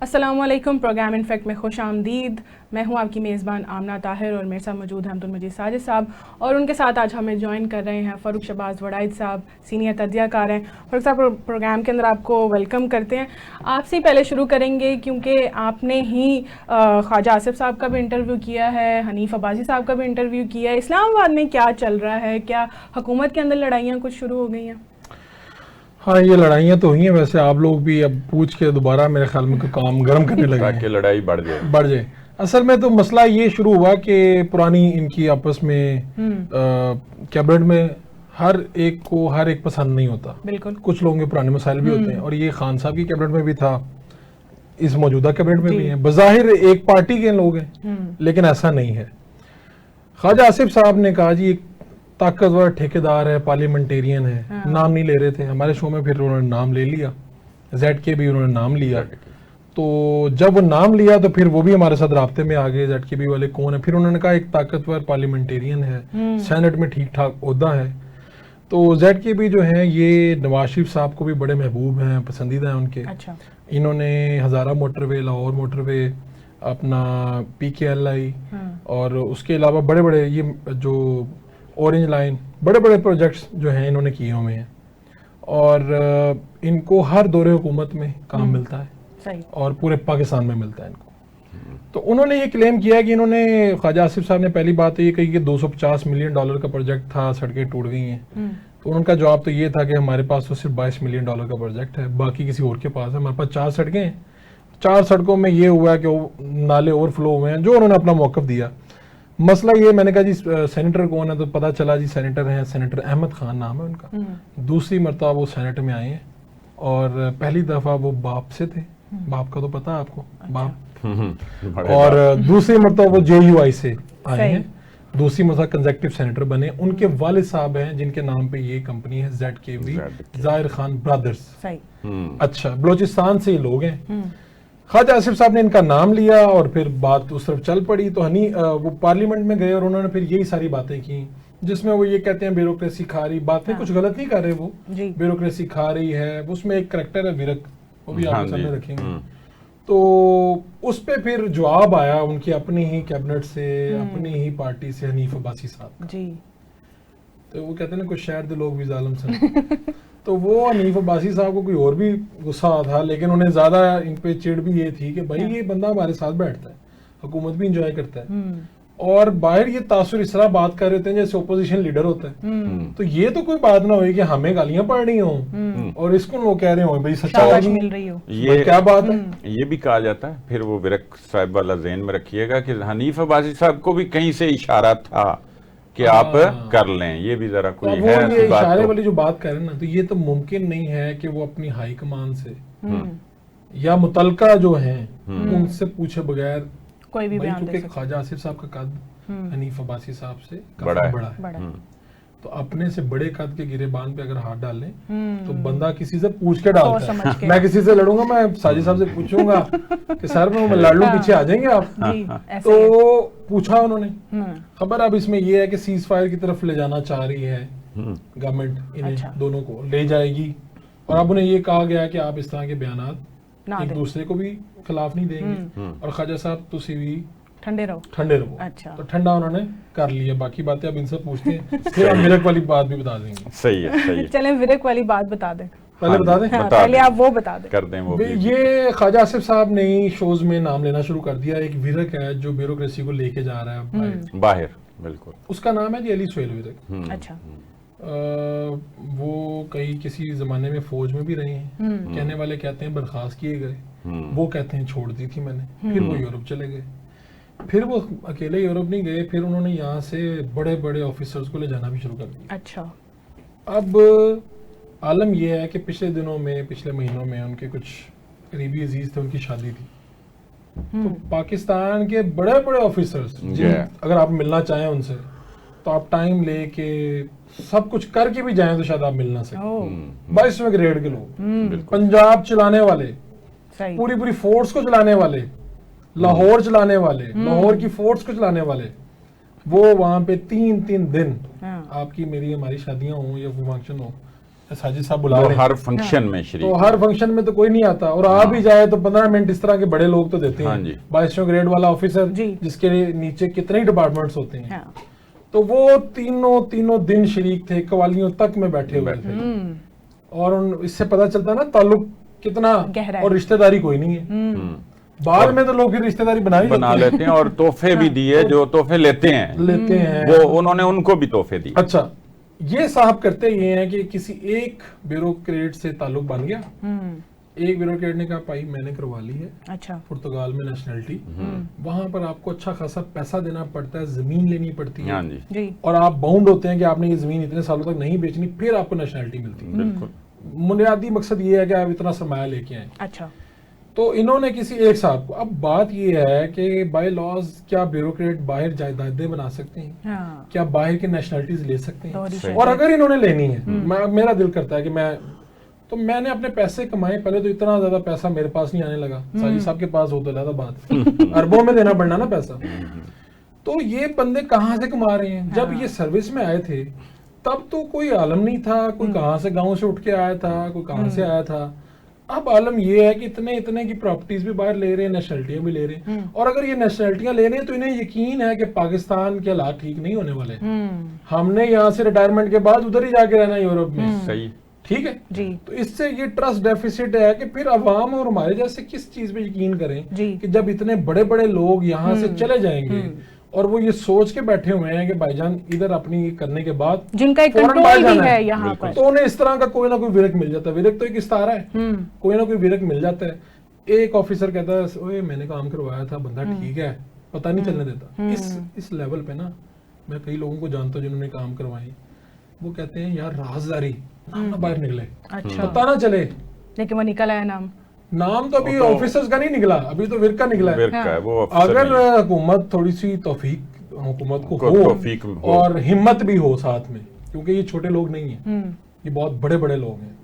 السلام علیکم. Programme in fact میں خوش آمدید. میں ہوں آپ کی میزبان آمنہ طاہر اور میرے ساتھ موجود ہیں عبدالمجید ساجد صاحب, اور ان کے ساتھ آج ہمیں جوائن کر رہے ہیں فاروق شہباز وڑائد صاحب, سینئر تجزیہ کار ہیں. فاروق صاحب, پروگرام کے اندر آپ کو ویلکم کرتے ہیں. آپ سے پہلے شروع کریں گے کیونکہ آپ نے ہی خواجہ آصف صاحب کا بھی انٹرویو کیا ہے, حنیف عباسی صاحب کا بھی انٹرویو کیا ہے. اسلام آباد میں کیا چل رہا ہے؟ کیا حکومت کے اندر لڑائیاں کچھ شروع ہو گئی ہیں؟ ہاں, یہ لڑائیاں تو ہوئی ہیں. ویسے آپ لوگ بھی اب پوچھ کے دوبارہ میرے خیال میں کام گرم کرنے لگے تاکہ لڑائی بڑھ جائے. اصل میں تو مسئلہ یہ شروع ہوا کہ پرانی ان کی آپس میں کیبنٹ میں ہر ایک کو ہر ایک پسند نہیں ہوتا. بالکل, کچھ لوگوں کے پرانے مسائل بھی ہوتے ہیں, اور یہ خان صاحب کی کیبنٹ میں بھی تھا, اس موجودہ کیبنٹ میں بھی ہیں. بظاہر ایک پارٹی کے لوگ ہیں, لیکن ایسا نہیں ہے. خواجہ آصف صاحب نے کہا جی ایک طاقتور ٹھیکیدار ہے, پارلیمنٹیرین ہے, نام نہیں لے رہے تھے ہمارے شو میں, پھر انہوں نے نام لے لیا, زیڈ کے بھی انہوں نے نام لیا. تو جب وہ نام لیا تو پھر وہ بھی ہمارے ساتھ رابطے میں آگئے, زیڈ کے بی والے کون ہیں. پھر انہوں نے کہا ایک طاقتور پارلیمنٹیرین ہے, سینٹ میں ٹھیک ٹھاک عہدہ ہے. تو زیڈ کے بی جو ہیں یہ نواز شریف صاحب کو بھی بڑے محبوب ہیں, پسندیدہ ہیں ان کے. انہوں نے ہزارہ موٹر وے, لاہور موٹر وے, اپنا پی کے ایل آئی, اور اس کے علاوہ بڑے بڑے یہ جو اورنج لائن, بڑے بڑے پروجیکٹس جو ہیں انہوں نے کیے ہوئے ہیں. اور ان کو ہر دور حکومت میں کام ملتا ہے, اور پورے پاکستان میں ملتا ہے ان کو. تو انہوں نے یہ کلیم کیا کہ انہوں نے, خواجہ آصف صاحب نے پہلی بات یہ کہی کہ $250 ملین کا پروجیکٹ تھا, سڑکیں ٹوٹ گئی ہیں. تو ان کا جواب تو یہ تھا کہ ہمارے پاس تو صرف $22 ملین کا پروجیکٹ ہے, باقی کسی اور کے پاس ہے. ہمارے پاس 4 سڑکیں ہیں, 4 سڑکوں میں یہ ہوا ہے کہ نالے اوور فلو ہوئے ہیں, جو انہوں نے اپنا موقف دیا. مسئلہ یہ, میں نے کہا جی سینیٹر کون ہے, تو پتا چلا جی سینیٹر ہیں, سینیٹر احمد خان نام ہے ان کا. دوسری مرتبہ وہ سینٹ میں آئے ہیں, اور پہلی دفعہ وہ باپ سے تھے, باپ کا تو پتا آپ کو, باپ. اور دوسری مرتبہ وہ جے یو آئی سے آئے ہیں, دوسری مرتبہ کنزیکٹیو سینیٹر بنے. ان کے والد صاحب ہیں جن کے نام پہ یہ کمپنی ہے, زیڈ کے وی, ظاہر خان برادرز. اچھا, بلوچستان سے یہ لوگ ہیں. خواجہ آصف صاحب نے ان کا نام لیا, اور پھر بات اس طرف چل پڑی. تو وہ پارلیمنٹ میں گئے, اور انہوں نے پھر یہی ساری باتیں کی, جس میں وہ یہ کہتے ہیں بیوروکریسی کھا رہی. باتیں کچھ غلط نہیں کر رہے وہ, بیوروکریسی کھا رہی ہے. اس میں ایک کریکٹر ہے ورک, وہ بھی آپ کے سامنے رکھیں گے. تو اس پہ پھر جواب آیا ان کی اپنی ہی کیبنٹ سے, اپنی ہی پارٹی سے, حنیف عباسی صاحب کا. تو وہ کہتے ہیں کوئی شہر دے لوگ بھی ظالم سن. تو وہ حنیف عباسی صاحب کو کوئی اور بھی غصہ تھا, لیکن انہیں زیادہ ان پہ چڑ بھی یہ تھی کہ بھائی یہ بندہ ہمارے ساتھ بیٹھتا ہے, حکومت بھی انجوائے کرتا ہے, اور باہر یہ تاثر اس طرح بات کر رہے تھے جیسے اپوزیشن لیڈر ہوتا ہے. تو یہ تو کوئی بات نہ ہوئی کہ ہمیں گالیاں پڑ رہی ہوں اور اس کو وہ کہہ رہے ہوں بھائی سچائی مل رہی ہو, یہ کیا بات ہے. یہ بھی کہا جاتا ہے, پھر وہ ورک صاحب والا ذہن میں رکھیے گا کہ حنیف عباسی صاحب کو بھی کہیں سے اشارہ تھا کہ آپ کر لیں. یہ بھی ذرا کوئی ہے اشارے والی جو بات کر رہے ہیں نا, تو یہ تو ممکن نہیں ہے کہ وہ اپنی ہائی کمان سے یا متعلقہ جو ہیں ان سے پوچھے بغیر, کوئی بھی بیان دے سکتے. خواجہ آصف صاحب کا قد حنیف عباسی صاحب سے کافی بڑا ہے, تو اپنے سے بڑے قد کے گریبان پہ اگر ہاتھ ڈالیں تو بندہ کسی سے پوچھ کے ڈالتا ہے. میں کسی سے لڑوں گا, میں ساجد صاحب سے پوچھوں گا کہ سر میں لڑ لوں, پیچھے آ جائیں گے آپ. تو پوچھا انہوں نے خبر. اب اس میں یہ ہے کہ سیز فائر کی طرف لے جانا چاہ رہی ہے گورنمنٹ, انہیں دونوں کو لے جائے گی, اور اب انہیں یہ کہا گیا کہ آپ اس طرح کے بیانات ایک دوسرے کو بھی خلاف نہیں دیں گے, اور خواجہ صاحب تسی بھی ٹھنڈے رہو. تو ٹھنڈا انہوں نے کر لیا. باقی باتیں اب ان سے پوچھتے ہیں, پھر ہم ورک والی بات بھی بتا دیں گے. صحیح ہے, چلیں ورک والی بات بتا دیں, پہلے بتا دیں, پہلے آپ وہ بتا دیں. کر دیں وہ. یہ خواجہ آصف صاحب نے شوز میں نام لینا شروع کر دیا. ایک ورک ہے جو بیوروکریسی کو لے کے جا رہا ہے باہر, بالکل, اس کا نام ہے جی علی سہیل ورک. اچھا, وہ کسی زمانے میں فوج میں بھی رہے ہیں. کہنے والے کہتے ہیں برخاست کیے گئے, وہ کہتے ہیں چھوڑ دی تھی میں نے. پھر وہ یورپ چلے گئے. پھر وہ اکیلے یورپ نہیں گئے, پھر انہوں نے یہاں سے بڑے بڑے آفیسرز کو لے جانا بھی شروع کر دیا. اچھا, اب عالم یہ ہے کہ پچھلے دنوں میں, پچھلے مہینوں میں ان کے کچھ قریبی عزیز تھے, ان کی شادی تھی. تو پاکستان کے بڑے بڑے آفیسرز اگر آپ ملنا چاہیں ان سے, تو آپ ٹائم لے کے سب کچھ کر کے بھی جائیں تو شاید آپ مل نہ سکیں. 22ویں گریڈ کے لوگ, پنجاب چلانے والے, پوری فورس کو چلانے والے, لاہور چلانے والے, لاہور کی فورس کو چلانے والے, وہ وہاں پہ 3 دن آپ کی میری ہماری شادیاں ہوں یا فنکشن ہو, साजिद साहब बुला वो रहे हैं हर फंक्शन में शरीक तो हर फंक्शन में तो कोई नहीं आता, और आ भी जाए तो 15 मिनट इस तरह के बड़े लोग तो देते हाँ हैं, जी। 22 ग्रेड वाला ऑफिसर जी। जिसके नीचे कितने ही डिपार्टमेंट्स होते हैं, हाँ। तो वो तीनों दिन शरीक थे, कवालियों तक में बैठे हुए थे, और इससे पता चलता ना ताल्लुक कितना गहरा है। और रिश्तेदारी कोई नहीं है। बाद में तो लोग फिर रिश्तेदारी बना लेते हैं और तोहफे भी दिए, जो तोहफे लेते हैं वो उन्होंने उनको भी तोहफे दिए। अच्छा, ये साहब करते ये हैं कि किसी एक ब्यूरोक्रेट से ताल्लुक बन गया, एक ब्यूरोक्रेट ने कहा भाई मैंने करवा ली है, अच्छा, पुर्तगाल में नेशनलिटी, वहां पर आपको अच्छा खासा पैसा देना पड़ता है, जमीन लेनी पड़ती है, हाँ जी जी, और आप बाउंड होते हैं कि आपने ये जमीन इतने सालों तक नहीं बेचनी, फिर आपको नेशनलिटी मिलती है। बिल्कुल। बुनियादी मकसद ये है कि आप इतना सरमाया लेके आए। अच्छा, तो इन्होंने किसी एक साहब को, अब बात ये है कि बाय लॉज क्या ब्यूरोक्रेट बाहर जायदादें बना सकते हैं, हाँ, क्या बाहर की नेशनलिटीज ले सकते दोहरी हैं, शर्त और अगर इन्होंने लेनी है, मेरा दिल करता है कि मैंने अपने पैसे कमाए, पहले तो इतना ज्यादा पैसा मेरे पास नहीं आने लगा, साजिद साहब के पास हो तो ज्यादा बात अरबों में देना पड़ना ना पैसा। तो ये बंदे कहाँ से कमा रहे हैं? जब ये सर्विस में आए थे तब तो कोई आलम नहीं था, कोई कहाँ से गांव से उठ के आया था, कोई कहाँ से आया था। अब आलम ये है कि इतने की प्रॉपर्टीज भी बाहर ले रहे हैं, नेशनलिटियां भी ले रहे हैं, और अगर ये नेशनलिटियां ले रहे हैं तो इन्हें यकीन है कि पाकिस्तान के हालात ठीक नहीं होने वाले। हमने यहाँ से रिटायरमेंट के बाद उधर ही जाके रहना यूरोप में, सही, ठीक है जी, तो इससे ये ट्रस्ट डेफिसिट है कि फिर अवाम और हमारे जैसे किस चीज पे यकीन करें जी, कि जब इतने बड़े बड़े लोग यहाँ से चले जाएंगे और वो ये सोच के बैठे हुए हैं कि भाईजान इधर अपनी करने के बाद जिनका एक फौरन कंट्रोल बाहर भी जाना है यहाँ पर। तो उन्हें इस तरह का कोई ना कोई विरक मिल जाता है। विरक तो एक इस्तारा है, कोई ना कोई विरक मिल जाता है। एक ऑफिसर कहता है ओए मैंने काम करवाया था, बंदा ठीक है, पता नहीं चलने देता। इस लेवल पे ना मैं कई लोगों को जानता हूँ जिन्होंने काम करवाए, वो कहते हैं यार राजदारी नाम ना बाहर निकले, अच्छा, पता ना चले। लेकिन वो निकल आया नाम तो अभी ऑफिसर्स का नहीं निकला, अभी तो विरक का निकला है। विरक का है, वो अफसर अगर नहीं है। हुकूमत थोड़ी सी तौफीक हुकूमत को तौफीक हो हो। और हिम्मत भी हो साथ में, क्योंकि ये छोटे लोग नहीं है, ये बहुत बड़े बड़े लोग हैं,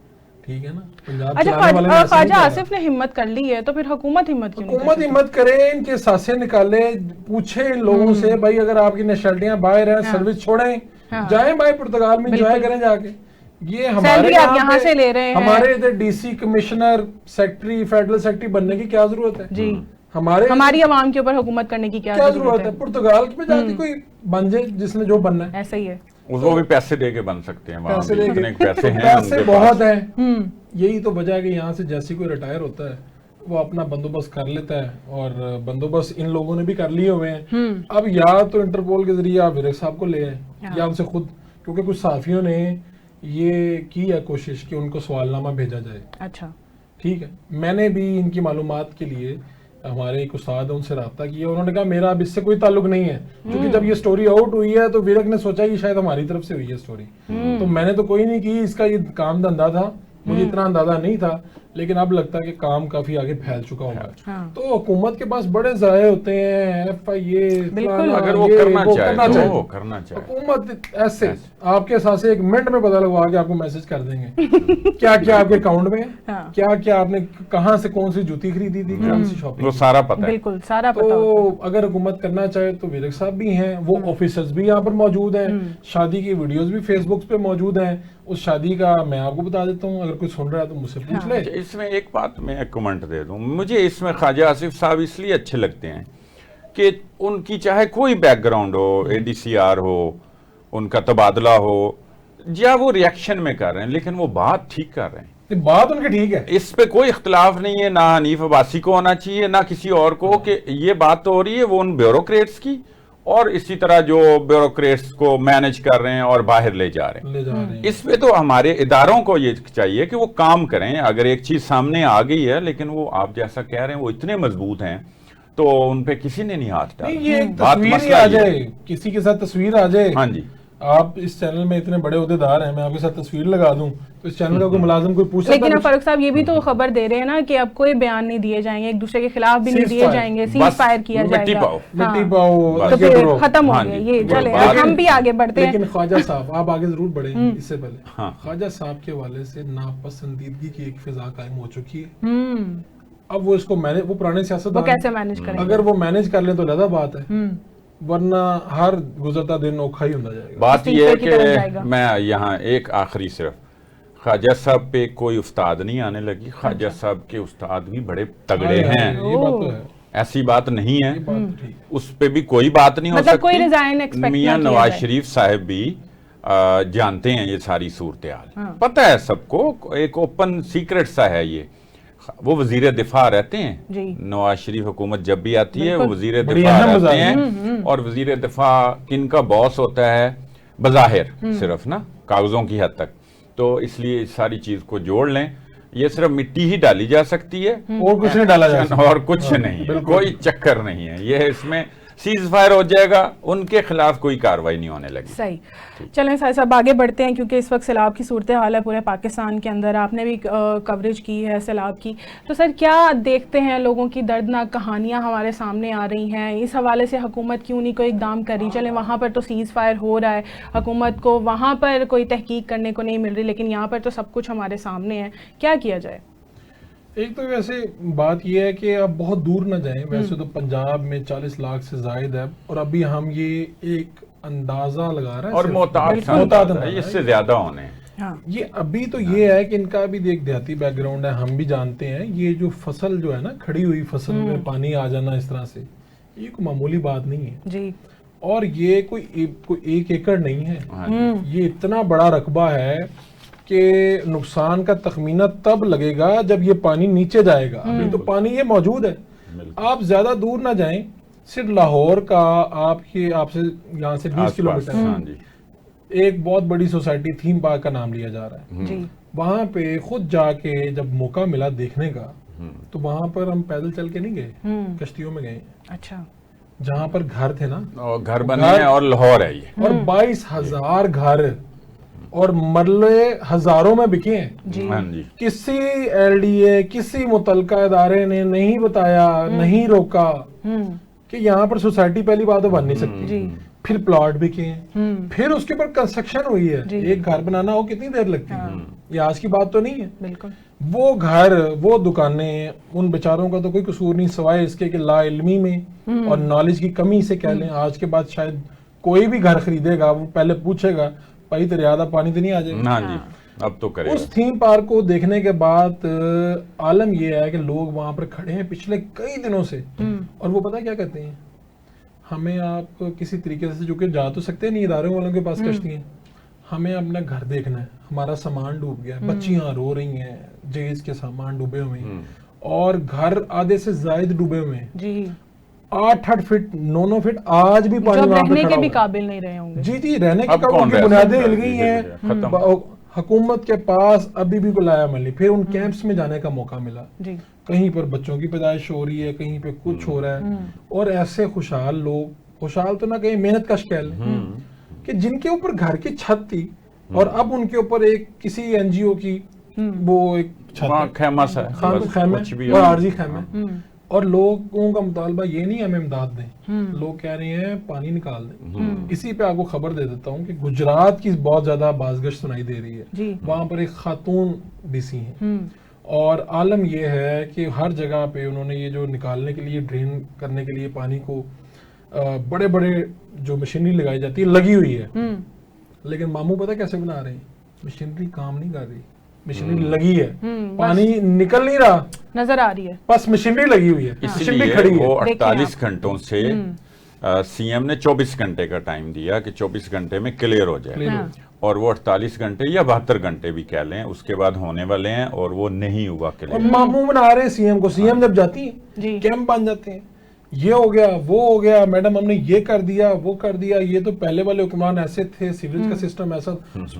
ठीक है ना। पंजाब अच्छा, चलाने वाले ने ऐसा नहीं ख्वाजा करा। आसिफ ने हिम्मत कर ली है तो फिर हुकूमत हिम्मत क्यों नहीं कर हुकूमत सकती? हिम्मत करे, इनके सासे निकाले, पूछे इन लोगों से भाई अगर आपकी नेशनलिटियां बाहर हैं, सर्विस छोड़ें, जाएं भाई पुर्तगाल में एंजॉय करें जाके। ये हमारे सैलरी आप यहाँ से ले रहे हैं, हमारे इधर DC commissioner secretary federal secretary बनने की क्या जरूरत है? जी, हमारी आवाम के ऊपर हुकूमत करने की क्या जरूरत है? पुर्तगाल में जाके कोई बन जाए जिसने जो बनना है, ऐसा ही है। उसको भी पैसे दे के बन सकते हैं, वहाँ पैसे भी देके- इतने पैसे हैं पैसे उनके बहुत पास। हैं। यही तो वजह है कि यहाँ से जैसे कोई रिटायर होता है वो अपना बंदोबस्त कर लेता है, और बंदोबस्त इन लोगों ने भी कर लिए हुए हैं। अब या तो इंटरपोल के जरिए आप विरक साहब को ले आए, या उनसे खुद, क्योंकि कुछ साफियों ने ये की है कोशिश कि उनको सवालनामा भेजा जाए। अच्छा, ठीक है, मैंने भी इनकी मालूमात के लिए हमारे एक उस्ताद है उनसे रब्ता किया, उन्होंने कहा मेरा अब इससे कोई ताल्लुक नहीं है, क्योंकि जब ये स्टोरी आउट हुई है तो विरक ने सोचा कि शायद हमारी तरफ से हुई है स्टोरी, तो मैंने तो कोई नहीं की, इसका ये काम धंधा था, मुझे इतना अंदाजा नहीं था, लेकिन अब लगता है कि काम काफी आगे फैल चुका होगा। हाँ। तो हुकूमत के पास बड़े ज़राए होते हैं, FIA, बिल्कुल, अगर वो करना चाहे तो वो करना चाहे। हुकूमत ऐसे आपके साथ से 1 मिनट में पता लगवा के आपको मैसेज कर देंगे क्या क्या आपके अकाउंट में है, हाँ। क्या क्या आपने कहाँ से कौन सी जूती खरीदी थी, कौन सी शॉपिंग। वो सारा पता है। बिल्कुल सारा पता होता है। तो अगर हुकूमत करना चाहे तो विरक साहब भी हैं, वो ऑफिसर्स भी यहाँ पर मौजूद हैं, शादी की वीडियोस भी फेसबुक पे मौजूद हैं। उस शादी का मैं आपको बता देता हूँ, अगर कोई सुन रहा है तो मुझसे पूछ ले। इसमें एक बात मैं कमेंट दे दूं, मुझे इसमें ख्वाजा आसिफ साहब इसलिए अच्छे लगते हैं कि उनकी चाहे कोई बैकग्राउंड हो, ADCR हो, उनका तबादला हो, या वो रिएक्शन में कर रहे हैं, लेकिन वो बात ठीक कर रहे हैं। ये बात उनकी ठीक है, इस पे कोई इख्तिलाफ नहीं है, ना हनीफ अब्बासी को होना चाहिए ना किसी और को, कि ये बात तो हो रही है वो उन ब्यूरोक्रेट्स की, और इसी तरह जो ब्यूरोक्रेट्स को मैनेज कर रहे हैं और बाहर ले जा रहे हैं। ले जा रहे हैं। इस पे तो हमारे इदारों को ये चाहिए कि वो काम करें। अगर एक चीज सामने आ गई है, लेकिन वो आप जैसा कह रहे हैं वो इतने मजबूत हैं, तो उन पे किसी ने नहीं हाथ डाला। नहीं, ये एक बात तस्वीर ही मसला आ ये है। जाए, किसी के साथ तस्वीर आ जाए। हाँ जी, आप इस चैनल में इतने बड़े ओहदेदार हैं, मैं आपके साथ तस्वीर लगा दूं तो इस चैनल का कोई मुलाजिम कोई पूछता लेकिन अब फारूक साहब ये भी तो खबर दे रहे हैं ना कि अब कोई बयान नहीं दिए जाएंगे, एक दूसरे के खिलाफ भी नहीं Cease दिए fire। जाएंगे, सीज बस फायर किया मिट्टी जाएगा। पाओ। मिट्टी हाँ। पाओ, तो आगे फिर बढ़ो। खत्म हो हाँ गया, जी, ये वो चले बात- हम भी आगे बढ़ते हैं। लेकिन ख्वाजा साहब आप आगे जरूर बढ़े, इससे पहले हाँ। ख्वाजा साहब के हवाले से नापसंदीदगी की एक फिजा कायम हो चुकी है। हम्म, अब वो इसको मैनेज, वो पुराने वो सियासतदान कैसे मैनेज करेंगे? अगर वो मैनेज कर ले तो अलग बात है, वरना हर गुजरता दिन औखा ही होता जाएगा। बात इस्तीफे यह है की तरफ जाएगा। कि मैं यहाँ एक आखिरी सिर्फ خواجہ صاحب پہ کوئی استاد نہیں آنے لگی. خواجہ صاحب کے استاد بھی بڑے تگڑے ہیں, یہ بات تو ہے, ایسی بات نہیں ہے, یہ بات ٹھیک. اس پہ بھی کوئی بات نہیں ہو مطلب کوئی سکتی. ریزائن ایکسپیکٹ میاں نواز شریف صاحب بھی جانتے ہیں یہ ساری صورتحال, پتہ ہے سب کو, ایک اوپن سیکرٹ سا ہے یہ. وہ وزیر دفاع رہتے ہیں, نواز شریف حکومت جب بھی آتی ہے وہ وزیر دفاع رہتے ہیں, اور وزیر دفاع کن کا باس ہوتا ہے بظاہر صرف نا, کاغذوں کی حد تک. تو اس لیے اس ساری چیز کو جوڑ لیں, یہ صرف مٹی ہی ڈالی جا سکتی ہے اور کچھ نہیں ڈالا جا سکتا, اور کچھ نہیں ہے, کوئی چکر نہیں ہے. یہ اس میں سیز فائر ہو جائے گا, ان کے خلاف کوئی کاروائی نہیں ہونے لگی. صحیح. چلیں سر صاحب آگے بڑھتے ہیں, کیونکہ اس وقت سیلاب کی صورتحال ہے پورے پاکستان کے اندر, آپ نے بھی کوریج کی ہے سیلاب کی. تو سر کیا دیکھتے ہیں, لوگوں کی دردناک کہانیاں ہمارے سامنے آ رہی ہیں, اس حوالے سے حکومت کیوں نہیں کوئی اقدام کر رہی؟ چلیں وہاں پر تو سیز فائر ہو رہا ہے, حکومت کو وہاں پر کوئی تحقیق کرنے کو نہیں مل رہی, لیکن یہاں پر تو سب کچھ ہمارے سامنے ہے, کیا کیا جائے؟ ایک تو ویسے بات یہ ہے کہ آپ بہت دور نہ جائیں. ویسے تو پنجاب میں 40 لاکھ سے زائد ہے, اور ابھی ہم یہ ایک اندازہ لگا رہے ہیں, اور محتاط اس سے زیادہ ہونے ہیں. یہ ابھی تو یہ ہے کہ ان کا بھی ایک دیہاتی بیک گراؤنڈ ہے, ہم بھی جانتے ہیں. یہ جو فصل جو ہے نا, کھڑی ہوئی فصل میں پانی آ جانا اس طرح سے, یہ کوئی معمولی بات نہیں ہے جی. اور یہ کوئی 1 ایکڑ نہیں ہے, یہ اتنا بڑا رقبہ ہے کہ نقصان کا تخمینہ تب لگے گا جب یہ پانی نیچے جائے گا. ابھی تو پانی یہ موجود ہے, آپ زیادہ دور نہ جائیں, صرف لاہور کا آپ سے یہاں سے 20 کلومیٹر ایک بہت بڑی سوسائٹی تھیم پارک کا نام لیا جا رہا ہے, وہاں پہ خود جا کے جب موقع ملا دیکھنے کا, تو وہاں پر ہم پیدل چل کے نہیں گئے, کشتیوں میں گئے. اچھا. جہاں پر گھر تھے نا, گھر بنے ہیں, اور لاہور ہے یہ, اور 22,000 گھر اور مرلے ہزاروں میں بکے ہیں. کسی ایل ڈی اے, کسی متعلقہ ادارے نے نہیں بتایا, نہیں روکا کہ یہاں پر سوسائٹی پہلی بات تو بن نہیں سکتی. پھر پلاٹ بکے ہیں, پھر اس کے اوپر کنسٹرکشن ہوئی ہے. ایک گھر بنانا ہو کتنی دیر لگتی ہے, یہ آج کی بات تو نہیں ہے. بالکل. وہ گھر, وہ دکانیں, ان بیچاروں کا تو کوئی قصور نہیں سوائے اس کے کہ لا علمی میں اور نالج کی کمی سے کہہ لیں. آج کے بعد شاید کوئی بھی گھر خریدے گا, وہ پہلے پوچھے گا بھائی تیرے آدھا پانی تو نہیں آ جائے گا. ہاں جی, اب تو کرے. اس تھیم پارک کو دیکھنے کے بعد عالم یہ ہے کہ لوگ وہاں پر کھڑے ہیں پچھلے کئی دنوں سے, اور وہ پتہ کیا کہتے ہیں, ہمیں آپ کسی طریقے سے, جو کہ جا تو سکتے نہیں, اداروں والوں کے پاس کشتی ہیں, ہمیں اپنا گھر دیکھنا ہے, ہمارا سامان ڈوب گیا, بچیاں رو رہی ہیں, جہیز کے سامان ڈوبے ہوئے ہیں, اور گھر آدھے سے زائد ڈوبے ہوئے ہیں. 8 فٹ 9 فٹ آج بھی پانی وہاں پہ رہنے کے بھی قابل نہیں رہے ہوں گے. جی رہنے کے قابل کی بنیادیں ہل گئی ہیں. حکومت کے پاس ابھی بھی کوئی لایا عمل نہیں. پھر ان کیمپس میں جانے کا موقع ملا, کہیں پر بچوں کی پیدائش ہو رہی ہے, کہیں پہ کچھ ہو رہا ہے, اور ایسے خوشحال لوگ, خوشحال تو نہ کہیں محنت کش کہہ لیں, کہ جن کے اوپر گھر کی چھت تھی, اور اب ان کے اوپر ایک کسی این جی او کی وہ ایک چھت, خیمہ اور عارضی خیمہ, اور لوگوں کا مطالبہ یہ نہیں ہمیں امداد دیں, لوگ کہہ رہے ہیں پانی نکال دیں. اسی پہ آپ کو خبر دے دیتا ہوں کہ گجرات کی بہت زیادہ بازگشت سنائی دے رہی ہے. وہاں پر ایک خاتون ڈی سی ہیں, اور عالم یہ ہے کہ ہر جگہ پہ انہوں نے یہ جو نکالنے کے لیے, ڈرین کرنے کے لیے پانی کو, بڑے بڑے جو مشینری لگائی جاتی ہے لگی ہوئی ہے, لیکن ماموں پتہ کیسے بنا رہے ہیں, مشینری کام نہیں کر رہی, مشینری لگی ہے, پانی نکل نہیں رہا, نظر آ رہی ہے, بس مشینری لگی ہوئی ہے, اس لیے وہ 48 گھنٹوں سے سی ایم نے 24 گھنٹے کا ٹائم دیا کہ 24 گھنٹے میں کلیئر ہو جائے, اور وہ 48 گھنٹے یا 72 گھنٹے بھی کہہ لیں اس کے بعد ہونے والے ہیں, اور وہ نہیں ہوا کلیئر. اور ماموں بنا رہے ہیں سی ایم کو, سی ایم جب جاتی ہیں کیمپ بن جاتے ہیں, یہ ہو گیا وہ ہو گیا, میڈم ہم نے یہ کر دیا وہ کر دیا, یہ تو پہلے والے حکمران ایسے تھے, سیوریج کا سسٹم ایسا,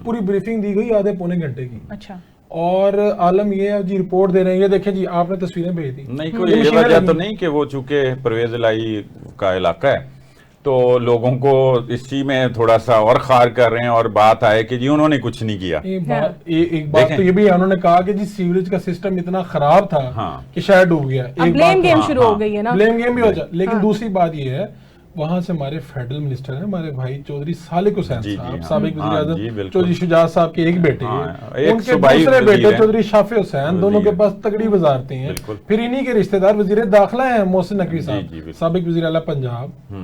پوری بریفنگ دی گئی آدھے پونے گھنٹے کی. اچھا. اور عالم یہ ہے جی رپورٹ دے رہے ہیں, یہ دیکھیں جی آپ نے تصویریں بھیج دی. نہیں کوئی یہ وجہ تو نہیں کہ وہ چونکہ پرویز الہی کا علاقہ ہے تو لوگوں کو اس چیز میں تھوڑا سا اور خار کر رہے ہیں, اور بات آئے کہ جی انہوں نے کچھ نہیں کیا. ایک بات تو یہ بھی ہے, انہوں نے کہا کہ جی سیوریج کا سسٹم اتنا خراب تھا کہ شاید ڈوب گیا. بلیم گیم شروع ہو گئی ہے نا, بلیم گیم بھی ہو جائے. لیکن دوسری بات یہ ہے, وہاں سے ہمارے فیڈرل منسٹر ہیں ہمارے بھائی چودھری سالک حسین صاحب, سابق وزیر اعظم چودھری شجاعت صاحب کے ایک بیٹے ہیں, ان کے دوسرے بیٹے چودھری شافی حسین, دونوں کے پاس تگڑی وزارتیں ہیں. پھر انہی کے رشتہ دار وزیر داخلہ ہیں محسن نقوی صاحب, سابق وزیر اعلیٰ پنجاب,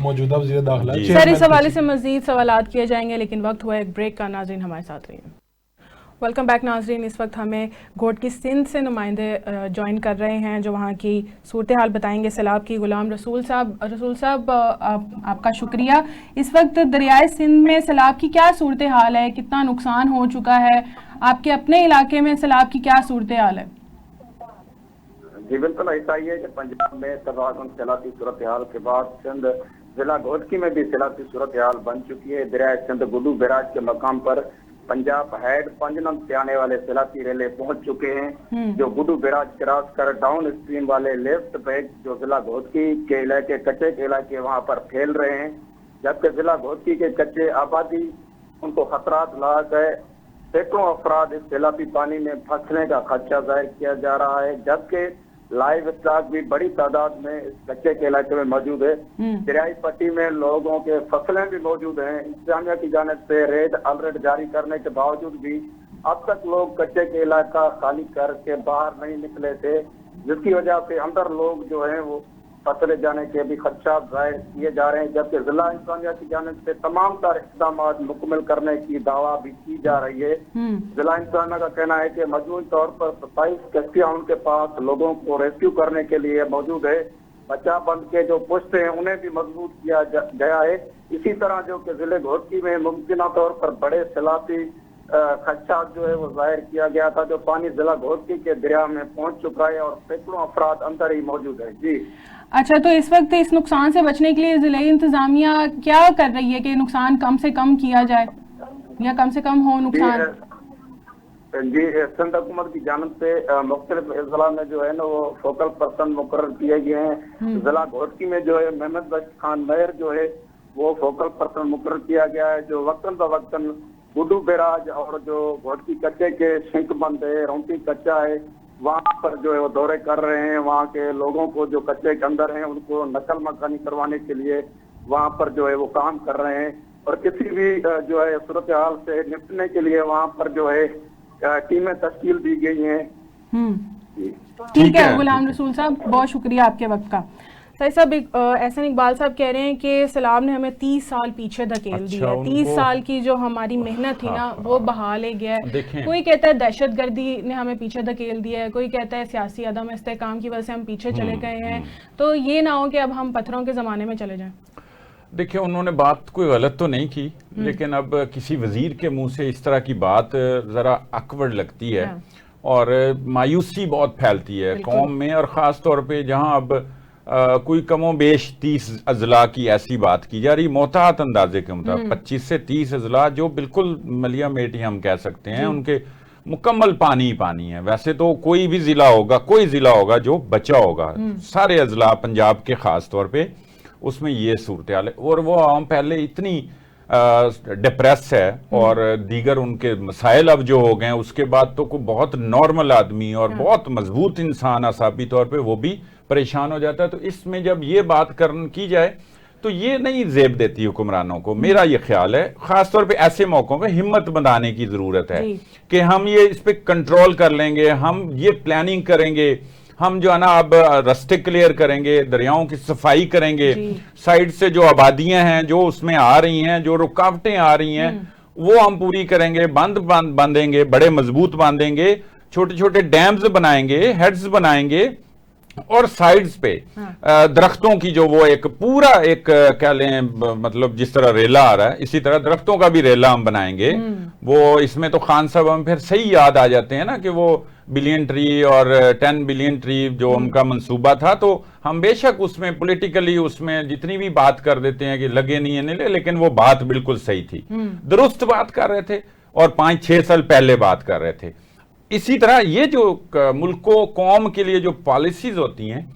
موجودہ وزیر داخلہ. سر اس حوالے سے مزید سوالات کیے جائیں گے, لیکن وقت ہوا ایک بریک کا. ناظرین ہمارے ساتھ رہیے. वेलकम बैक नाजरीन। इस वक्त हमें घोट की सिंध से नुमाइंदे ज्वाइन कर रहे हैं जो वहाँ की सूरत हाल बताएंगे सैलाब की। गुलाम रसूल साहब आपका शुक्रिया। इस वक्त दरियाए सिंध में सैलाब की क्या सूरत हाल है, कितना नुकसान हो चुका है, आपके अपने इलाके में सैलाब की क्या सूरत हाल है? जी बिल्कुल ऐसा ही है कि पंजाब में तबाहकुन सैलाबी सूरत हाल के बाद सिंध जिला घोटकी में भी सैलाबी सूरत हाल बन चुकी है। दरिया सिंध गुडू बैराज के मकाम पर पंजाब हेड पंजनम से आने वाले सैलाबी रेले पहुंच चुके हैं, जो गुडू बैराज क्रॉस कर डाउन स्ट्रीम वाले लेफ्ट बैंक जो जिला घोटकी के इलाके कच्चे के इलाके वहां पर फैल रहे हैं, जबकि जिला घोटकी के कच्चे आबादी उनको खतरात लाक है। सैकड़ों अफराद इस सैलाबी पानी में फंसने का खदशा जाहिर किया जा रहा है, जबकि लाइव स्टॉक भी बड़ी तादाद में इस कच्चे के इलाके में मौजूद है। दरियाई पट्टी में लोगों के फसलें भी मौजूद हैं। इंतजामिया की जानिब से रेड अलर्ट जारी करने के बावजूद भी अब तक लोग कच्चे के इलाका खाली करके बाहर नहीं निकले थे, जिसकी वजह से अंदर लोग जो हैं वो फसले जाने के भी खदशा जाहिर किए जा रहे हैं। जबकि जिला इंतजामिया की जानिब से तमाम तर इक़दाम मुकम्मल करने की दावा भी की जा रही है। जिला इंतजामिया का कहना है कि मजमूई तौर पर 27 कश्तियां उनके पास लोगों को रेस्क्यू करने के लिए मौजूद है। बचाव बंद के जो पोस्ट हैं उन्हें भी मजबूत किया गया है। इसी तरह जो कि जिले घोटकी में मुमकिन तौर पर बड़े सैलाबी खदशा जो है वो जाहिर किया गया था, जो पानी जिला घोटकी के दरिया में पहुंच चुका है और सैकड़ों अफराद अंदर ही मौजूद है। जी अच्छा, तो इस वक्त इस नुकसान से बचने के लिए जिले इंतजामिया क्या कर रही है कि नुकसान कम से कम किया जाए या कम से कम हो नुकसान? जी सिंध हुकूमत की जानिब से मुख्तलिफ अजला में जो है ना वो फोकल पर्सन मुकर्रर किए गए हैं। जिला घोटकी में जो है महमद बख्श खान मेयर जो है वो फोकल पर्सन मुकर्रर किया गया है, जो वक्तन बवक्तन गुडू बैराज और जो घोटकी कच्चे के शिंक बंद है, रौंटी कच्चा है, वहाँ पर जो है वो दौरे कर रहे हैं। वहाँ के लोगों को जो कच्चे के अंदर हैं उनको नकल मकानी करवाने के लिए वहाँ पर जो है वो काम कर रहे हैं, और किसी भी जो है सूरत हाल से निपटने के लिए वहाँ पर जो है टीमें तश्कील दी गई हैं। ठीक है गुलाम रसूल साहब, बहुत शुक्रिया आपके वक्त का। सही साहब, एहसन इकबाल साहब कह रहे हैं कि सैलाब ने हमें 30 साल पीछे धकेल दिया है। 30 साल की जो हमारी मेहनत थी ना वो बहा ले गया है। कोई कहता है दहशतगर्दी ने हमें पीछे धकेल दिया है, कोई कहता है सियासी अदम इस्तेहकाम की वजह से हम पीछे चले गए हैं। तो ये ना हो कि अब हम पत्थरों के ज़माने में चले जाएं। देखिए, उन्होंने बात कोई गलत तो नहीं की, लेकिन अब किसी वजीर के मुंह से इस तरह की बात ज़रा अकवर्ड लगती है और मायूसी बहुत फैलती है कौम में, और ख़ास तौर पर जहाँ अब कोई कमो बेश 30 अजला की ऐसी बात की जा रही, मोहतात अंदाजे के मुताबिक 25 से 30 अजला जो बिल्कुल मलिया मेटी हम कह सकते हैं, उनके मुकम्मल पानी ही पानी है। वैसे तो कोई भी जिला होगा जो बचा होगा, सारे अजला पंजाब के खास तौर पे उसमें ये सूरत हाल है। और वो आम पहले इतनी डिप्रेस है और दीगर उनके मसाइल अब जो हो गए हैं, उसके बाद तो कोई बहुत नॉर्मल आदमी और बहुत मजबूत इंसान असाबी तौर पे वो भी परेशान हो जाता है। तो इसमें जब ये बात की जाए तो ये नहीं जेब देती हुक्मरानों को। मेरा ये ख्याल है खासतौर पे ऐसे मौकों पे हिम्मत बनाने की जरूरत है कि हम ये इस पे कंट्रोल कर लेंगे, हम ये प्लानिंग करेंगे, हम जो है ना अब रास्ते क्लियर करेंगे, दरियाओं की सफाई करेंगे, साइड से जो आबादियां हैं जो उसमें आ रही हैं, जो रुकावटें आ रही हैं वो हम पूरी करेंगे, बांधेंगे, बड़े मजबूत बांधेंगे, छोटे छोटे डैम्स बनाएंगे, हेड्स बनाएंगे, और साइड्स पे दरख्तों की जो वो एक पूरा एक कह लें मतलब जिस तरह रेला आ रहा है इसी तरह दरख्तों का भी रेला हम बनाएंगे। वो इसमें तो खान साहब हम फिर सही याद आ जाते हैं ना कि वो बिलियन ट्री और 10 बिलियन ट्री जो उनका मंसूबा था, तो हम बेशक उसमें पॉलिटिकली उसमें जितनी भी बात कर देते हैं कि लगे नहीं है नहीं, लेकिन वो बात बिल्कुल सही थी, दुरुस्त बात कर रहे थे और 5-6 साल पहले बात कर रहे थे। इसी तरह ये जो मुल्कों कौम के लिए जो पॉलिसीज होती हैं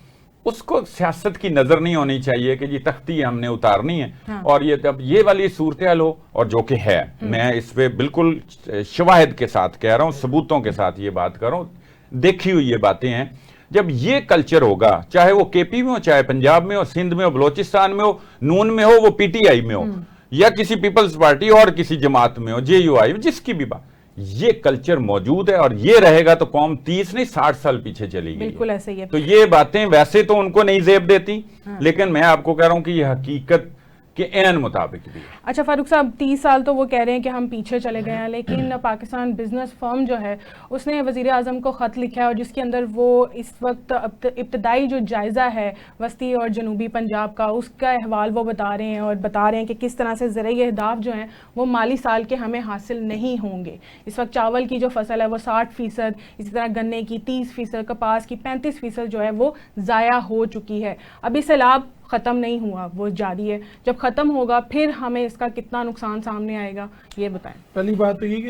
उसको सियासत की नजर नहीं होनी चाहिए कि जी तख्ती हमने उतारनी है और ये तब ये वाली सूरत हाल हो, और जो कि है। मैं इस पे बिल्कुल शवाहिद के साथ कह रहा हूँ, सबूतों के साथ ये बात कर रहा हूँ, देखी हुई ये बातें हैं। जब ये कल्चर होगा, चाहे वो केपी में हो, चाहे पंजाब में हो, सिंध में हो, बलोचिस्तान में हो, नून में हो, वो पीटीआई में हो या किसी पीपल्स पार्टी और किसी जमात में हो, जेयूआई में, जिसकी भी बात, ये कल्चर मौजूद है और ये रहेगा तो कौम 30 नहीं 60 साल पीछे चली गई। बिल्कुल ऐसे ही है। तो ये बातें वैसे तो उनको नहीं जेब देती, लेकिन मैं आपको कह रहा हूं कि ये हकीकत کہ این مطابق بھی ہے۔ اچھا فاروق صاحب 30 سال تو وہ کہہ رہے ہیں کہ ہم پیچھے چلے گئے ہیں، لیکن پاکستان بزنس فرم جو ہے اس نے وزیر اعظم کو خط لکھا ہے، اور جس کے اندر وہ اس وقت ابتدائی جو جائزہ ہے وسطی اور جنوبی پنجاب کا، اس کا احوال وہ بتا رہے ہیں، اور بتا رہے ہیں کہ کس طرح سے زرعی اہداف جو ہیں وہ مالی سال کے ہمیں حاصل نہیں ہوں گے۔ اس وقت چاول کی جو فصل ہے وہ 60%، اسی طرح گنے کی 30%، کپاس کی 35% جو ہے وہ ضائع ہو چکی ہے۔ ابھی سیلاب ختم نہیں ہوا، وہ جاری ہے، جب ختم ہوگا پھر ہمیں اس کا کتنا نقصان سامنے آئے گا یہ بتائیں۔ پہلی بات تو یہ کہ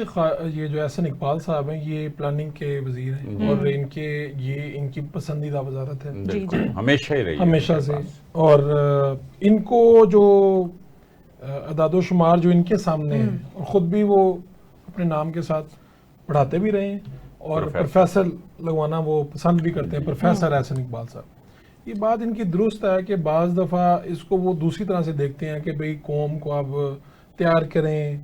یہ جو احسن اقبال صاحب ہیں یہ پلاننگ کے وزیر ہیں، اور ان کی پسندیدہ وزارت ہے ہمیشہ ہی رہی، ہمیشہ سے، اور ان کو جو اعداد و شمار جو ان کے سامنے ہیں، اور خود بھی وہ اپنے نام کے ساتھ پڑھاتے بھی رہے ہیں، اور پروفیسر لگوانا وہ پسند بھی کرتے ہیں، پروفیسر احسن اقبال صاحب۔ یہ بات ان کی درست ہے کہ بعض دفعہ اس کو وہ دوسری طرح سے دیکھتے ہیں کہ بھئی قوم کو اب تیار کریں،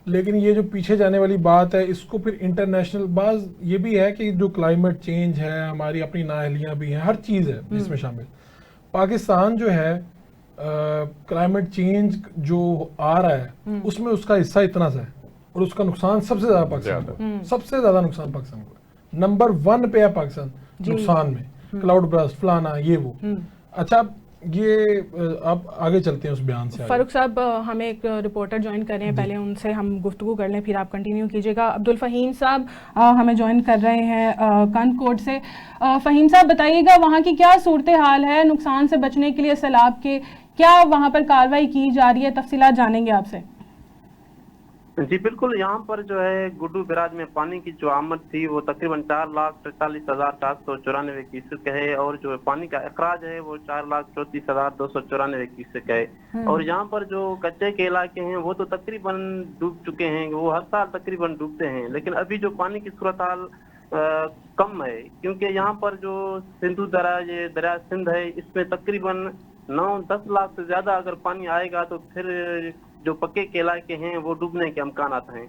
لیکن یہ جو پیچھے جانے والی بات ہے اس کو پھر انٹرنیشنل، بعض یہ بھی ہے کہ جو کلائمیٹ چینج ہے، ہماری اپنی نااہلیاں بھی ہیں، ہر چیز ہے اس میں شامل۔ پاکستان جو ہے کلائمیٹ چینج جو آ رہا ہے اس میں اس کا حصہ اتنا سا ہے، اور اس کا نقصان سب سے زیادہ پاکستان کو، سب سے زیادہ نقصان پاکستان کو ہے، نمبر 1 پہ ہے پاکستان نقصان میں، کلاؤڈ برسٹ فلانا یہ وہ۔ اچھا یہ آپ آگے چلتے ہیں اس بیان سے۔ فاروق صاحب ہمیں ایک رپورٹر جوائن کر رہے ہیں، پہلے ان سے ہم گفتگو کر لیں پھر آپ کنٹینیو کیجیے گا۔ عبدالفہیم صاحب ہمیں جوائن کر رہے ہیں کنڈ کوٹ سے۔ فہیم صاحب بتائیے گا وہاں کی کیا صورتحال ہے، نقصان سے بچنے کے لیے سیلاب کے کیا وہاں پر کارروائی کی جا رہی ہے، تفصیلات جانیں گے آپ سے۔ جی بالکل، یہاں پر جو ہے گڈو بیراج میں پانی کی جو آمد تھی وہ تقریباً 4,43,494 کیوسک ہے، اور جو پانی کا اخراج ہے وہ 4,34,294 کیوسک ہے۔ اور یہاں پر جو کچے کے علاقے ہیں وہ تو تقریباً ڈوب چکے ہیں، وہ ہر سال تقریباً ڈوبتے ہیں، لیکن ابھی جو پانی کی صورتحال کم ہے، کیونکہ یہاں پر جو سندھو دریا سندھ ہے اس میں تقریباً 9-10 لاکھ سے زیادہ اگر پانی آئے گا تو پھر جو پکے کے علاقے ہیں وہ ڈوبنے کے امکانات ہیں۔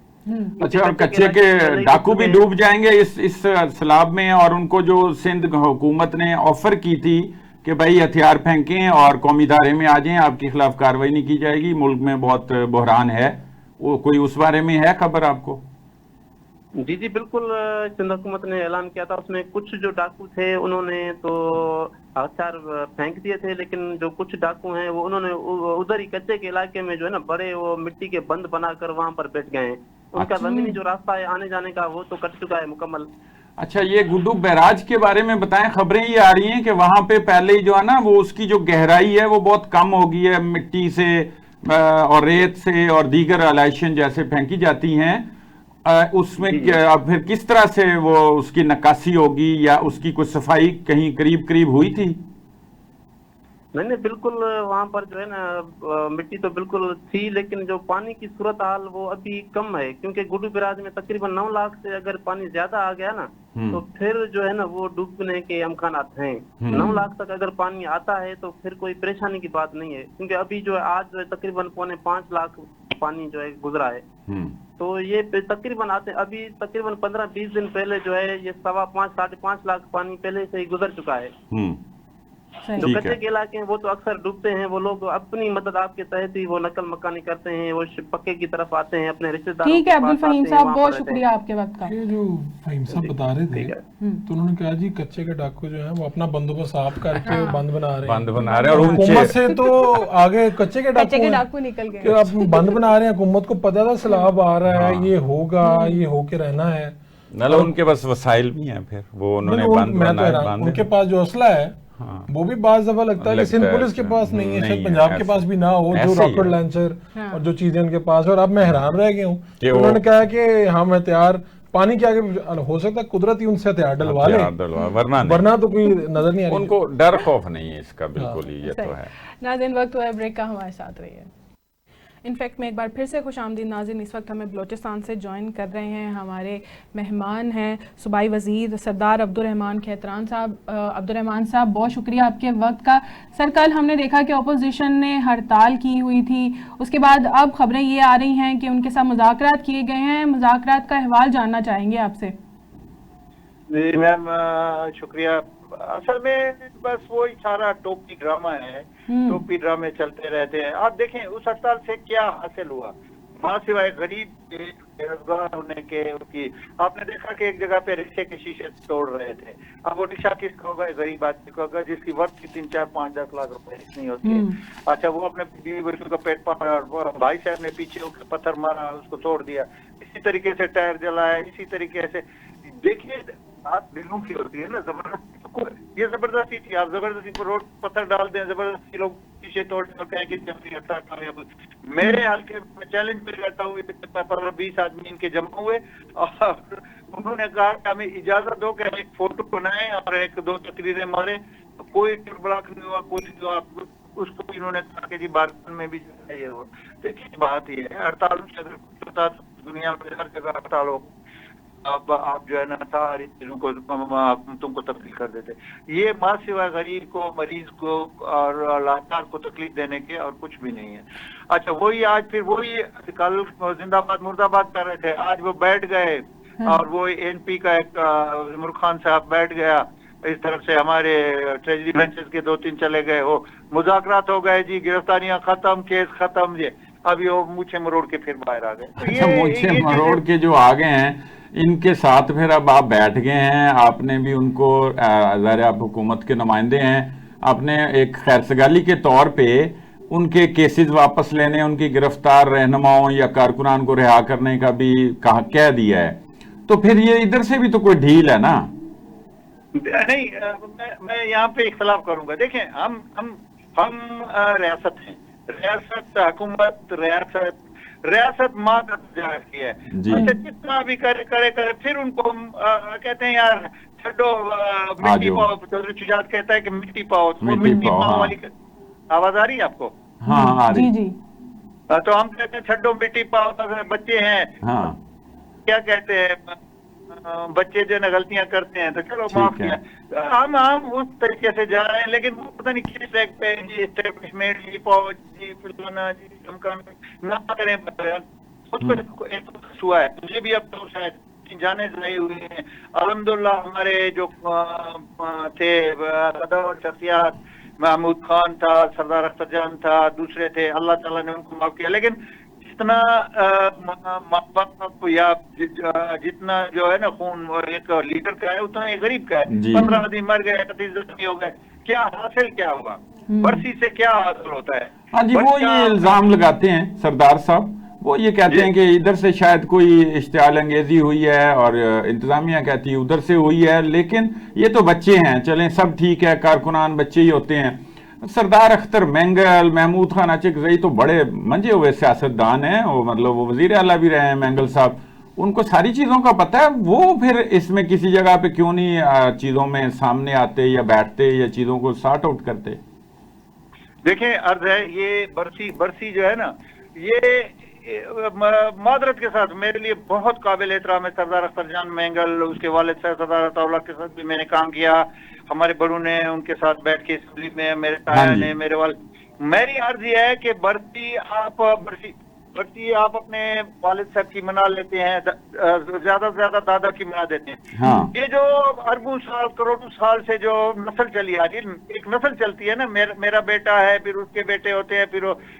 اچھا، اور کچے کے ڈاکو بھی ڈوب جائیں گے اس سیلاب میں، اور ان کو جو سندھ حکومت نے آفر کی تھی کہ بھائی ہتھیار پھینکیں اور قومی دھارے میں آ جائیں، آپ کے خلاف کارروائی نہیں کی جائے گی، ملک میں بہت بحران ہے، وہ کوئی اس بارے میں ہے خبر آپ کو؟ جی بالکل، سندھ حکومت نے اعلان کیا تھا، اس میں کچھ جو ڈاکو تھے انہوں نے تو ہتھیار پھینک دیے تھے، لیکن جو کچھ ڈاکو ہیں وہ انہوں نے ادھر ہی کچے کے علاقے میں جو ہے نا بڑے وہ مٹی کے بند بنا کر وہاں پر بیٹھ گئے ہیں، ان کا زمینی جو راستہ ہے آنے جانے کا وہ تو کٹ چکا ہے مکمل۔ اچھا، یہ گڈو بیراج کے بارے میں بتائیں، خبریں یہ آ رہی ہیں کہ وہاں پہ پہلے ہی جو ہے نا وہ اس کی جو گہرائی ہے وہ بہت کم ہو گئی ہے، مٹی سے اور ریت سے اور دیگر الائشن جیسے پھینکی جاتی ہیں، اس میں پھر کس طرح سے وہ اس کی نکاسی ہوگی، یا اس کی کوئی صفائی کہیں قریب ہوئی تھی؟ نہیں بالکل، وہاں پر جو ہے نا مٹی تو بالکل تھی، لیکن جو پانی کی صورتحال وہ ابھی کم ہے، کیونکہ گڈو بیراج میں تقریباً 9 لاکھ سے اگر پانی زیادہ آ گیا نا تو پھر جو ہے نا وہ ڈوبنے کے امکانات ہیں۔ 9 لاکھ تک اگر پانی آتا ہے تو پھر کوئی پریشانی کی بات نہیں ہے، کیونکہ ابھی جو ہے آج جو ہے تقریباً 4.5 لاکھ پانی جو ہے گزرا ہے، تو یہ تقریباً آتے ابھی تقریباً 15-20 دن پہلے جو ہے یہ 5.5-5.5 لاکھ پانی پہلے سے ہی گزر چکا ہے۔ جو کچے کے علاقے ہیں وہ تو اکثر ڈوبتے ہیں، وہ لوگ اپنی مدد آپ کے تحت ہی وہ نقل مکانی کرتے ہیں، وہ پکے کی طرف آتے ہیں اپنے رشتہ داروں کے پاس۔ ٹھیک ہے عبدالفہیم صاحب، بہت شکریہ آپ کے وقت کا۔ یہ جو فہیم صاحب بتا رہے تھے تو انہوں نے کہا جی کچے کے ڈاکو جو ہیں وہ اپنا بندوبست آپ کر کے بند بنا رہے ہیں، اور حکومت سے تو آگے کچے کے ڈاکو نکل گئے، آپ بند بنا رہے ہیں۔ حکومت کو پتا تھا سیلاب آ رہا ہے، یہ ہوگا، یہ ہو کے رہنا ہے، ان کے پاس وسائل بھی ہیں، پھر وہ انہوں نے بند بنایا، ان کے پاس جو اسلحہ ہے وہ بھی بعض دفعہ لگتا ہے کہ سندھ پولیس کے پاس نہیں ہے، شاید پنجاب کے پاس بھی نہ ہو، جو راکٹ لانچر اور جو چیزیں ان کے پاس ہے۔ اور اب میں حیران رہ گیا ہوں، انہوں نے کہا کہ ہم ہتھیار پانی کے آگے ہو سکتا ہے قدرت ہی ان سے ہتھیار ڈلوا لے، ورنہ تو کوئی نظر نہیں آ رہی، ان کو ڈر خوف نہیں ہے اس کا، بالکل ہی یہ تو ہے۔ ناظرین وقت ہوا ہے بریک کا، ہمارے ساتھ رہیے۔ انفیکٹ میں ایک بار پھر سے خوش آمدید ناظرین، اس وقت ہمیں بلوچستان سے جوائن کر رہے ہیں، ہمارے مہمان ہیں صوبائی وزیر سردار عبدالرحمان کھیتران صاحب۔ عبدالرحمان صاحب بہت شکریہ آپ کے وقت کا۔ سر کل ہم نے دیکھا کہ اپوزیشن نے ہڑتال کی ہوئی تھی، اس کے بعد اب خبریں یہ آ رہی ہیں کہ ان کے ساتھ مذاکرات کیے گئے ہیں، مذاکرات کا احوال جاننا چاہیں گے آپ سے۔ جی میم، شکریہ असल में बस वही सारा टोपी ड्रामा है, टोपी ड्रामे चलते रहते हैं। आप देखें उस हड़ताल से क्या हासिल हुआ, वहाँ सिवाय गरीब के बेरोजगार होने के उसकी, आपने देखा कि एक जगह पे रिक्शे के शीशे तोड़ रहे थे। अब वो रिक्शा किसका होगा, गरीब आदमी को होगा जिसकी वर्थ 3, 4, 5, 10 लाख रुपए नहीं होती है। अच्छा, वो अपने बीवी बच्चों का पेट पाला और भाई साहब ने पीछे होकर पत्थर मारा, उसको तोड़ दिया। इसी तरीके से टायर जलाया, इसी तरीके से देखिए बात दिलों की होती है ना, जबरदस्ती, ये जबरदस्ती थी। आप जबरदस्ती पर रोड पत्थर डाल दें, जबरदस्ती लोग शीशे तोड़ कहें कि जबरी हड़ताल करें। मेरे हल्के में चैलेंज पे करता हूँ, 20 आदमी इनके जमा हुए और उन्होंने कहा कि हमें इजाजत दो कि हम एक फोटो बनाए और 1-2 तकरीरें मारे। तो कोई ब्लॉक नहीं हुआ, कोई नहीं हुआ। उसको इन्होंने कहा कि जी बारसन में भी ये हो। देखिए बात ये है, हड़ताल से अगर कुछ होता तो दुनिया में हर जगह हड़ताल हो, अब आप जो है ना सारी चीजों को तुमको तब्दील कर देते। ये माँ सिवाय गरीब को, मरीज को और लाचार को तकलीफ देने के और कुछ भी नहीं है। अच्छा, वही आज फिर वही कल जिंदाबाद मुर्दाबाद कर रहे थे, आज वो बैठ गए और वो एनपी का एक इमरान खान साहब बैठ गया, इस तरफ से हमारे ट्रेजरी बेंचेस के 2-3 चले गए, हो मुज़ाकरात हो गए जी, गिरफ्तारियां खत्म, केस खत्म जी। अभी वो मूछे मरोड़ के फिर बाहर आ गए। अच्छा, मूछे मरोड़ के जो आ गए हैं इनके साथ फिर अब आप बैठ गए हैं, आपने भी उनको ज़ाहिर आप हुकूमत के नुमाइंदे हैं, आपने एक खैरसगाली के तौर पे उनके केसेस वापस लेने, उनकी गिरफ्तार रहनुमाओं या कारकुनान को रिहा करने का भी कह दिया है। तो फिर ये इधर से भी तो कोई ढील है ना? नहीं, मैं यहाँ पे इख्तलाफ करूंगा। देखें, हम रियासत हैं, रियासत हुकूमत, रियासत माँ का दर्जा रखी है। अच्छा, जितना भी करे फिर उनको हम कहते हैं यार छो मिट्टी पाओ। चौधरी शुजात कहता है कि मिट्टी पाओ, मिट्टी पाओ वाली आवाज आ रही है आपको? हाँ, आ रही। जी। तो हम कहते हैं छड्डो मिट्टी पाओ, बच्चे हैं। हाँ। क्या कहते हैं, बच्चे जो है गलतियां करते हैं तो चलो माफ किया। हम उस तरीके से जा रहे हैं, लेकिन वो पता नहीं किस ट्रैक पे जी एस्टेब्लिशमेंट जी फौज जी फिलहाना जी धमकान ना करें। खुद को हुआ है, मुझे भी अब तो शायद जाने से नहीं हुए हैं। अल्हम्दुलिल्लाह हमारे जो थे और शख्सियात, महमूद खान था, सरदार अख्तर जान था, दूसरे थे, अल्लाह ताला ने उनको माफ किया। लेकिन जितना माँ बाप या जितना जो है ना खून एक लीडर का है उतना एक गरीब का है। 15 आदमी मर गए, 31 जख्मी हो गए, क्या हासिल क्या हुआ? बरसी से क्या हासिल होता है? हाँ जी, वो ये इल्जाम लगाते हैं सरदार साहब, वो ये कहते हैं कि इधर से शायद कोई इश्तियाल अंगेजी हुई है और इंतजामिया कहती है उधर से हुई है, लेकिन ये तो बच्चे हैं, चलें सब ठीक है, कारकुनान बच्चे ही होते हैं। सरदार अख्तर मैंगल, महमूद खान अचकजई तो बड़े मंजे हुए सियासतदान हैं, वो मतलब वो वजीर आला भी रहे हैं मैंगल साहब, उनको सारी चीज़ों का पता है। वो फिर इसमें किसी जगह पे क्यों नहीं चीज़ों में सामने आते या बैठते या चीज़ों को सॉर्ट आउट करते? देखें, अर्ज है ये बरसी जो है ना, ये मादरत के साथ मेरे लिए बहुत काबिल एहतराम है। सरदार अख्तर जान मैंगल, उसके वालिद सरदार अताउल्लाह के साथ भी मैंने काम किया, हमारे बड़ों ने उनके साथ बैठ के असेंबली में, मेरे ताया ने, मेरे वालिद। मेरी अर्ज ये है कि बरसी आप अपने वालिद साहब की मना लेते हैं, ज्यादा से ज्यादा दादा की मना देते हैं। हाँ। ये जो अरबों साल करोड़ों साल से जो नस्ल चली आ रही, एक नस्ल चलती है ना, मेरा बेटा है, फिर उसके बेटे होते हैं,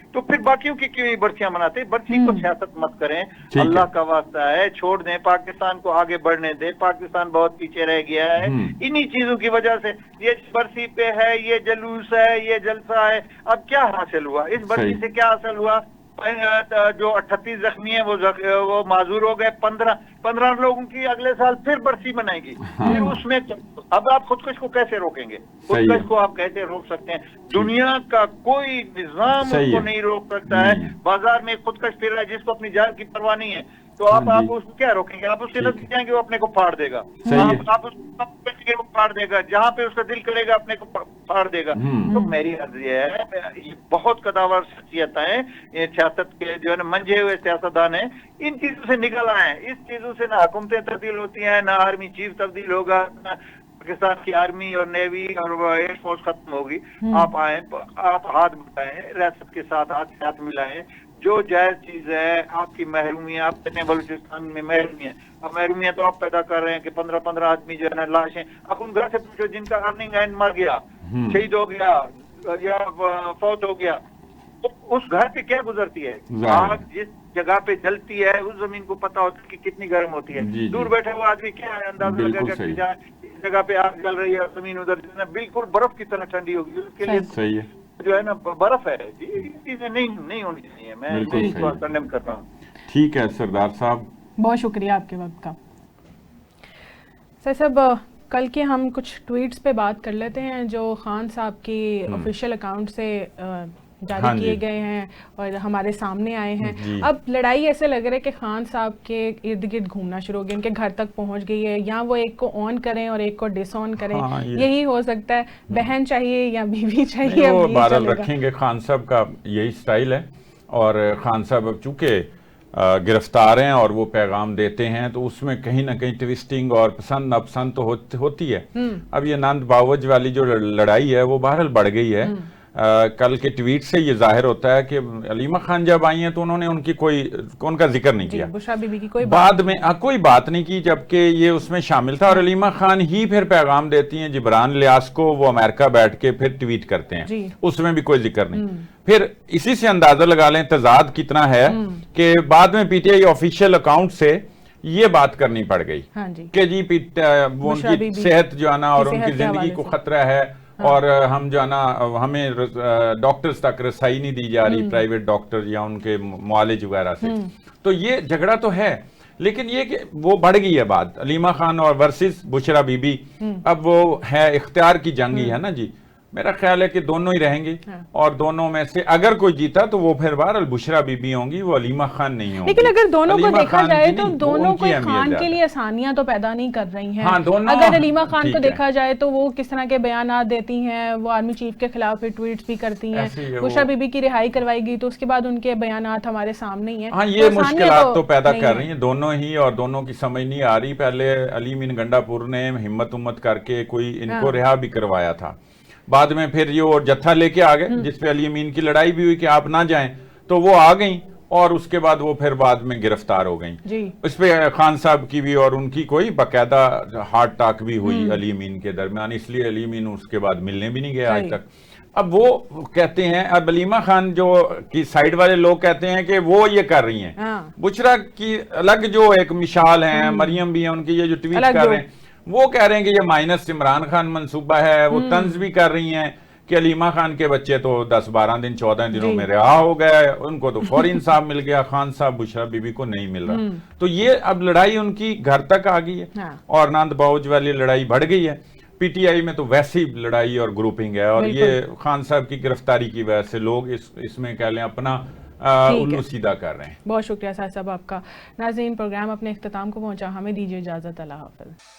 तो फिर बाकियों की क्यों बरसियां मनाते? बरसी को सियासत मत करें, अल्लाह का वास्ता है, छोड़ दें, पाकिस्तान को आगे बढ़ने दें। पाकिस्तान बहुत पीछे रह गया है इन्हीं चीजों की वजह से। ये बरसी पे है, ये जलूस है, ये जलसा है, अब क्या हासिल हुआ? इस बरसी से क्या हासिल हुआ? जो 38 जख्मी है वो माजूर हो गए। 15 लोगों की अगले साल फिर बरसी मनाएगी। फिर उसमें अब आप खुदकश को कैसे रोकेंगे? खुदकश को आप कैसे रोक सकते हैं? दुनिया का कोई निजाम उसको नहीं रोक सकता है। बाजार में खुदकश फिर रहा है जिसको अपनी जान की परवाह नहीं है, तो आप उसको क्या रोकेंगे? आप उसके नजदीक जाएंगे, वो अपने को फाड़ देगा। आप उसको वो फाड़ देगा, जहाँ पे उसका दिल करेगा अपने को फाड़ देगा। तो मेरी अर्ज ये है, ये बहुत कदावर शख्सियत है, ये सियासत के जो है ना मंझे हुए सियासतदान है, इन चीजों से निकल आए। इस चीजों से ना हुकूमतें तब्दील होती हैं, ना आर्मी चीफ तब्दील होगा, ना पाकिस्तान की आर्मी और नेवी और एयरफोर्स खत्म होगी। आप आए, आप हाथ बढ़ाएं, रियासत के साथ हाथ मिलाएं, जो जायज चीज है, आपकी महरूमी है, आप कहते हैं बलूचिस्तान में महरूमी है, अब महरूमी है तो आप पैदा कर रहे हैं कि 15-15 आदमी जो है ना लाशें, अब उन घर से पूछो जिनका अर्निंग एंड मर गया, शहीद हो गया या फौत हो गया, तो उस घर पे क्या गुजरती है? आग जिस जगह पे जलती है उस जमीन को पता होता है कि कितनी गर्म होती है। दूर बैठे हुए आदमी क्या है अंदाजा लगाएगा इस जगह पे आग जल रही है, जमीन उधर बिल्कुल बर्फ की तरह ठंडी होगी, उसके लिए सही है, जो है ना बर्फ है, ये चीजें नहीं होनी चाहिए। मैं इस बात कंडेम करता हूँ। ठीक है सरदार साहब, बहुत शुक्रिया आपके वक्त का। सर साहब, कल के हम कुछ ट्वीट्स पे बात कर लेते हैं जो खान साहब की ऑफिशियल अकाउंट से जारी किए गए हैं और हमारे सामने आए हैं। अब लड़ाई ऐसे लग रहा है कि खान साहब के इर्द गिर्द घूमना शुरू हो गया, उनके घर तक पहुंच गई है, या वो एक को ऑन करें और एक को डिस ऑन करें, यही हो सकता है। बहन चाहिए या बीवी चाहिए, वो बहरहाल रखेंगे। खान साहब का यही स्टाइल है, और खान साहब अब चूंकि गिरफ्तार हैं और वो पैगाम देते हैं तो उसमें कहीं ना कहीं ट्विस्टिंग और पसंद नापसंद तो होती है। अब ये नंद बावज वाली जो लड़ाई है वो बहरहाल बढ़ गई है। कल के ट्वीट से ये जाहिर होता है कि अलीमा खान जब आई हैं तो उन्होंने उनका जिक्र नहीं किया, बुशरा बीबी की कोई बाद में कोई बात नहीं की, जबकि ये उसमें शामिल था। और अलीमा खान ही फिर पैगाम देती हैं जिब्रान लियास को, वो अमेरिका बैठ के फिर ट्वीट करते हैं, उसमें भी कोई जिक्र नहीं। फिर इसी से अंदाजा लगा लें तजाद कितना है कि बाद में पीटीआई ऑफिशियल अकाउंट से ये बात करनी पड़ गई कि जी वो उनकी सेहत जो है ना और उनकी जिंदगी को खतरा है, और हम जो है ना हमें डॉक्टर्स तक रसाई नहीं दी जा रही, प्राइवेट डॉक्टर या उनके मुआलिज वगैरह से। तो ये झगड़ा तो है, लेकिन ये कि वो बढ़ गई है बात अलीमा खान और वर्सेस बुशरा बीबी। अब वो है इख्तियार की जंग ही है ना जी। मेरा ख्याल है कि दोनों ही रहेंगे, और दोनों में से अगर कोई जीता तो वो फिर बहरहाल बुशरा बीबी होंगी, वो अलीमा खान नहीं होंगी। लेकिन अगर दोनों को देखा जाए तो दोनों कोई खान के लिए आसानियां तो पैदा नहीं कर रही हैं। अगर अलीमा खान को देखा जाए तो वो किस तरह के बयानात देती हैं, वो आर्मी चीफ के खिलाफ ट्वीट्स भी करती हैं। बुशरा बीबी की रिहाई करवाएगी तो उसके बाद उनके बयानात हमारे सामने ही हैं। हाँ, ये मुश्किलात तो पैदा कर रही हैं दोनों ही, और दोनों की समझ नहीं आ रही। पहले अली मीन गंडापुर ने हिम्मत उम्मत करके कोई इनको रिहा भी करवाया था, बाद में फिर ये और जत्था लेके आ गए जिसपे अली अमीन की लड़ाई भी हुई कि आप ना जाएं, तो वो आ गई, और उसके बाद वो फिर बाद में गिरफ्तार हो गई। इस पे खान साहब की भी और उनकी कोई बाकायदा हार्ट टॉक भी हुई अली अमीन के दरमियान, इसलिए अली अमीन उसके बाद मिलने भी नहीं गए आज तक। अब वो कहते हैं, अब अलीमा खान जो की साइड वाले लोग कहते हैं कि वो ये कर रही हैं, बुशरा की अलग जो एक मिसाल है, मरियम भी है उनकी, ये जो ट्वीट कर रहे हैं वो कह रहे हैं कि ये माइनस इमरान खान मंसूबा है। वो तंज भी कर रही हैं कि अलीमा खान के बच्चे तो 10-12 दिन 14 दिनों में रिहा हो गए, उनको तो फौरी इंसाफ मिल गया, खान साहब बुशरा बीबी को नहीं मिल रहा। तो ये अब लड़ाई उनकी घर तक आ गई है, और नंद बाउज वाली लड़ाई बढ़ गई है। पीटीआई में तो वैसी लड़ाई और ग्रुपिंग है, और ये खान साहब की गिरफ्तारी की वजह से लोग इसमें कह लें अपना उल्लू सीधा कर रहे हैं। बहुत शुक्रिया साहब आपका। नाज़रीन, प्रोग्राम अपने इख्तिताम को पहुंचा, हमें दीजिए इजाजत। अल्लाह हाफ़िज़।